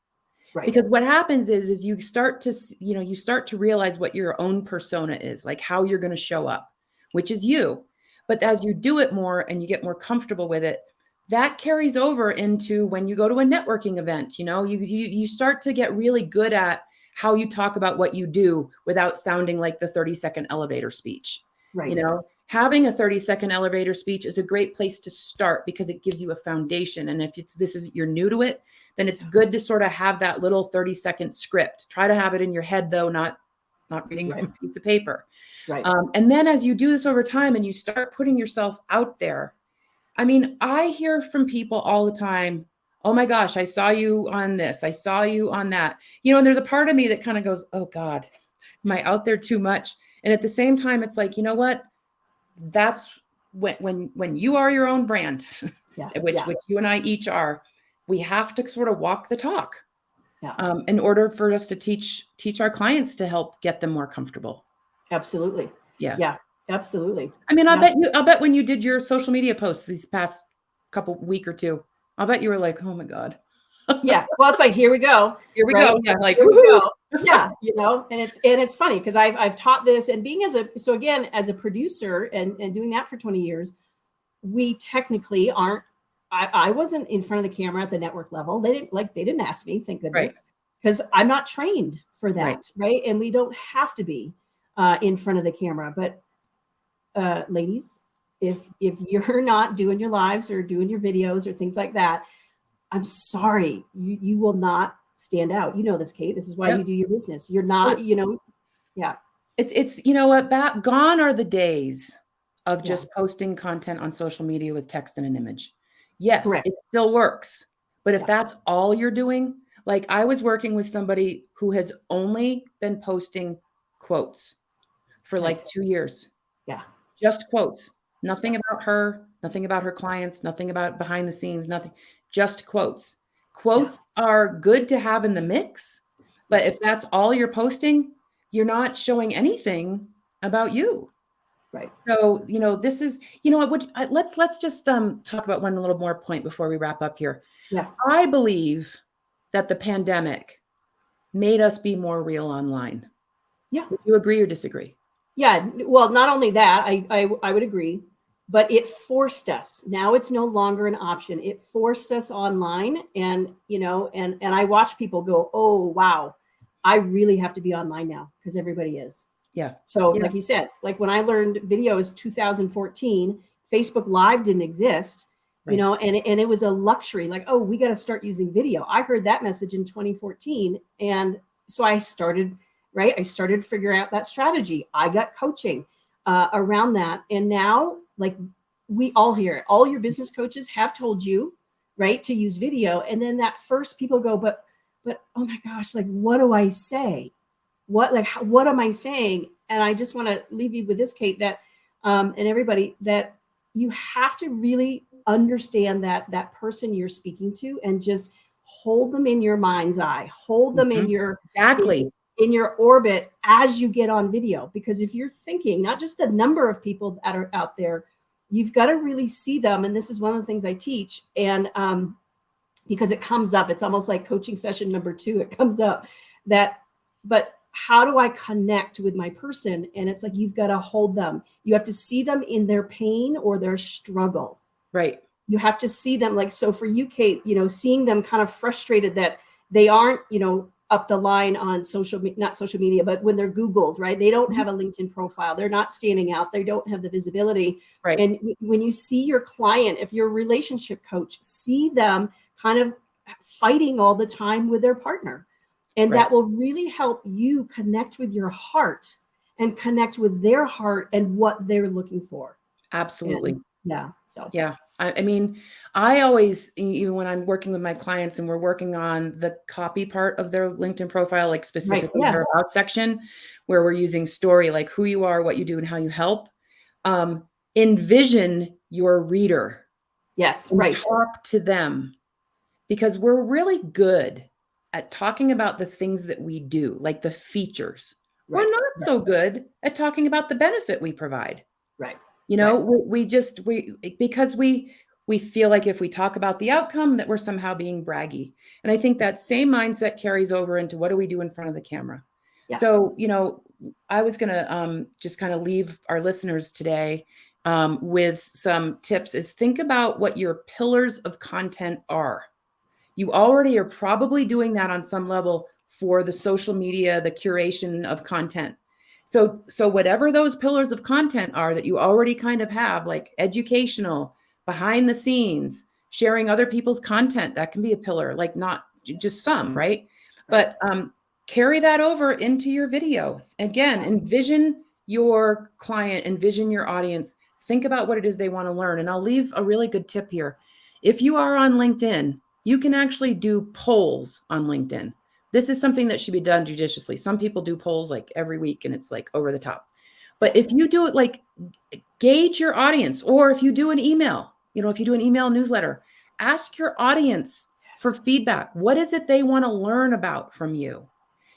Because what happens is you start to realize what your own persona is, like how you're going to show up, which is you. But as you do it more and you get more comfortable with it, that carries over into when you go to a networking event. You start to get really good at how you talk about what you do without sounding like the 30-second elevator speech. Having a 30-second elevator speech is a great place to start because it gives you a foundation. And if you're new to it, then it's good to sort of have that little 30-second script. Try to have it in your head though, not reading from a piece of paper. And then as you do this over time and you start putting yourself out there, I mean, I hear from people all the time, oh my gosh, I saw you on this. I saw you on that. And there's a part of me that kind of goes, oh God, am I out there too much? And at the same time, it's like, you know what? That's when you are your own brand, which you and I each are, we have to sort of walk the talk in order for us to teach our clients to help get them more comfortable. Absolutely. Yeah, absolutely. I mean, I'll bet when you did your social media posts these past week or two, I'll bet you were like, oh my God. Yeah. Well, it's like, here we go. Here we go. Yeah. Like, here we go. Yeah. And it's funny because I've taught this, and being as a producer and doing that for 20 years, we technically aren't, I wasn't in front of the camera at the network level. They didn't ask me, thank goodness, because I'm not trained for that. Right. And we don't have to be in front of the camera, but ladies, if you're not doing your lives or doing your videos or things like that, I'm sorry, you will not stand out. You know this, Kate. This is why you do your business. You're not, It's what, gone are the days of just posting content on social media with text and an image. Yes, it still works. But if that's all you're doing, like I was working with somebody who has only been posting quotes for like 2 years. Yeah. Just quotes. Nothing about her, nothing about her clients, nothing about behind the scenes, nothing. Just quotes. Quotes are good to have in the mix, but if that's all you're posting, you're not showing anything about you. Right. So, this is, let's just talk about one little more point before we wrap up here. Yeah. I believe that the pandemic made us be more real online. Yeah. Would you agree or disagree? Yeah. Well, not only that, I would agree, but it forced us. Now it's no longer an option. It forced us online. And, and I watch people go, oh, wow, I really have to be online now because everybody is. Yeah. So like you said, like when I learned videos 2014, Facebook Live didn't exist, right. and it was a luxury. Like, oh, we got to start using video. I heard that message in 2014. And so I started figuring out that strategy. I got coaching around that. And now, like, we all hear it. All your business coaches have told you, right, to use video. And then that first people go, but oh my gosh, like, what do I say? What am I saying? And I just want to leave you with this, Kate, that and everybody, that you have to really understand that person you're speaking to and just hold them in your mind's eye, hold them in your in your orbit as you get on video. Because if you're thinking not just the number of people that are out there, you've got to really see them. And this is one of the things I teach. And because it comes up, it's almost like coaching session number 2. It comes up that, but how do I connect with my person? And it's like, you've got to hold them. You have to see them in their pain or their struggle. Right. You have to see them, like, so for you, Kate, seeing them kind of frustrated that they aren't, up the line on not social media, but when they're Googled, right? They don't have a LinkedIn profile. They're not standing out. They don't have the visibility. Right. And when you see your client, if you're a relationship coach, see them kind of fighting all the time with their partner. And that will really help you connect with your heart and connect with their heart and what they're looking for. Absolutely. And, yeah. So, yeah. I mean, I always, even when I'm working with my clients and we're working on the copy part of their LinkedIn profile, like specifically their about section, where we're using story, like who you are, what you do, and how you help, envision your reader. Yes. And right. talk to them, because we're really good at talking about the things that we do, like the features. Right. We're not so good at talking about the benefit we provide. Right. Because we feel like if we talk about the outcome that we're somehow being braggy. And I think that same mindset carries over into what do we do in front of the camera. Yeah. So, I was going to just kind of leave our listeners today with some tips is think about what your pillars of content are. You already are probably doing that on some level for the social media, the curation of content. So whatever those pillars of content are that you already kind of have, like educational, behind the scenes, sharing other people's content, that can be a pillar, like not just some, right? But carry that over into your video. Again, envision your client, envision your audience, think about what it is they want to learn. And I'll leave a really good tip here. If you are on LinkedIn, you can actually do polls on LinkedIn. This is something that should be done judiciously. Some people do polls like every week and it's like over the top. But if you do it, like gauge your audience, or if you do an email, if you do an email newsletter, ask your audience for feedback. What is it they want to learn about from you?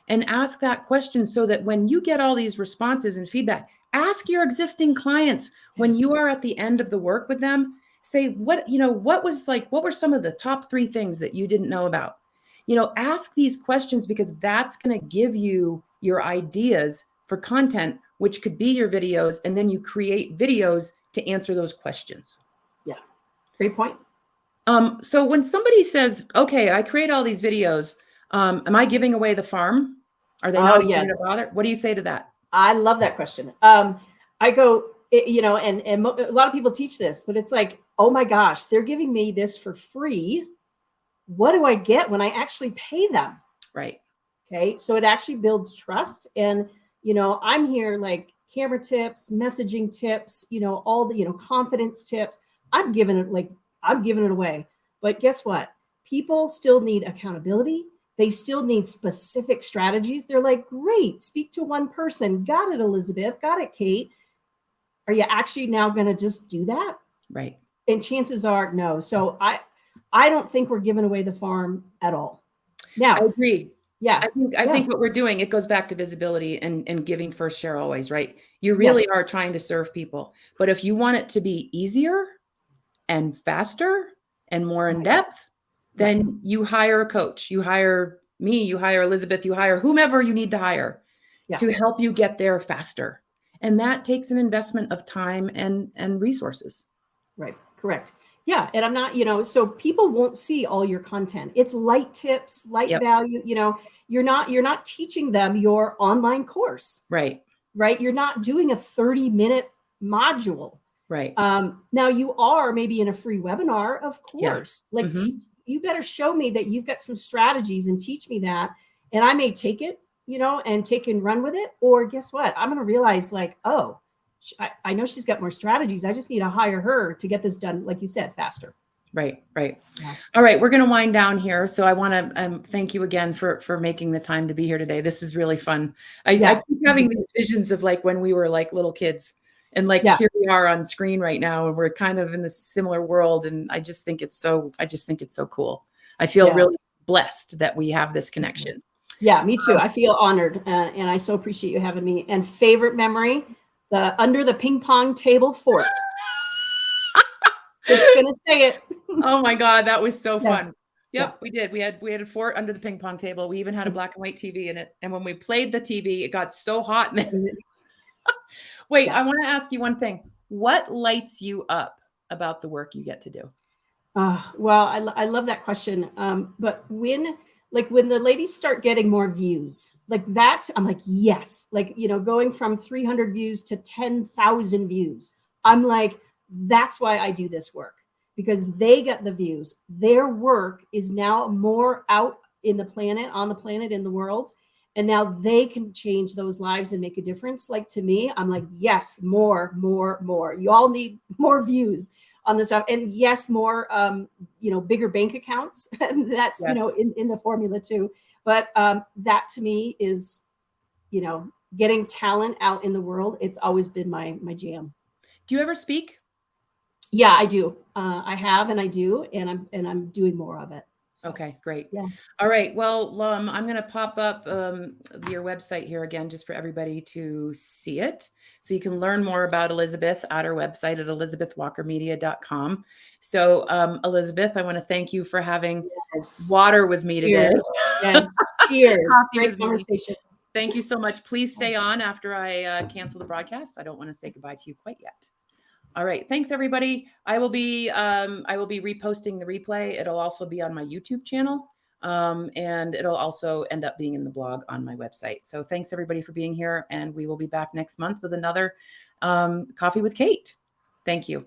And ask that question so that when you get all these responses and feedback, ask your existing clients when you are at the end of the work with them, say, what were some of the top 3 things that you didn't know about? Ask these questions, because that's going to give you your ideas for content, which could be your videos. And then you create videos to answer those questions. Yeah. Great point. So when somebody says, okay, I create all these videos, am I giving away the farm? Are they not going to bother? What do you say to that? I love that question. I go, and a lot of people teach this, but it's like, oh my gosh, they're giving me this for free. What do I get when I actually pay them? Right. Okay. So it actually builds trust. And, I'm here like camera tips, messaging tips, all the, confidence tips. I'm giving it away. But guess what? People still need accountability. They still need specific strategies. They're like, great, speak to one person. Got it, Elizabeth. Got it, Kate. Are you actually now going to just do that? Right. And chances are no. So I don't think we're giving away the farm at all. Now, I agree. Yeah. I think what we're doing, it goes back to visibility and giving first share always, right? You really are trying to serve people. But if you want it to be easier and faster and more in depth, then you hire a coach, you hire me, you hire Elizabeth, you hire whomever you need to hire to help you get there faster. And that takes an investment of time and resources. Right. Correct. Yeah. And I'm not, so people won't see all your content. It's light tips, light value, you're not teaching them your online course. Right. Right. You're not doing a 30-minute module. Right. Now you are maybe in a free webinar, of course, like you better show me that you've got some strategies and teach me that. And I may take it, and take and run with it. Or guess what? I'm going to realize like, oh, I know she's got more strategies. I just need to hire her to get this done, like you said, faster. Right. Right. Yeah. All right. We're going to wind down here. So I want to thank you again for making the time to be here today. This was really fun. I keep having these visions of like when we were like little kids, and like here we are on screen right now, and we're kind of in this similar world. And I just think it's so cool. I feel really blessed that we have this connection. Yeah, me too. I feel honored, and I so appreciate you having me. And favorite memory, the under the ping pong table fort. Just gonna say it. Oh my God, that was so fun. Yep, we did. We had a fort under the ping pong table. We even had a black and white TV in it. And when we played the TV, it got so hot. Wait, I want to ask you one thing. What lights you up about the work you get to do? Well, I love that question. But when the ladies start getting more views like that, I'm like, yes, like, going from 300 views to 10,000 views. I'm like, that's why I do this work, because they get the views. Their work is now more out on the planet, in the world. And now they can change those lives and make a difference. Like, to me, I'm like, yes, more. You all need more views on this stuff. And yes, more, bigger bank accounts. And that's, in the formula too. But that to me is, getting talent out in the world. It's always been my jam. Do you ever speak? Yeah, I do. I have, and I do, and I'm doing more of it. So, okay, great. Yeah. All right. Well, I'm going to pop up your website here again, just for everybody to see it. So you can learn more about Elizabeth at her website at elizabethwalkermedia.com. So Elizabeth, I want to thank you for having water with me today. Yes. Cheers. Great conversation. Thank you so much. Please stay on after I cancel the broadcast. I don't want to say goodbye to you quite yet. All right. Thanks, everybody. I will be reposting the replay. It'll also be on my YouTube channel. And it'll also end up being in the blog on my website. So thanks, everybody, for being here. And we will be back next month with another Coffee with Kate. Thank you.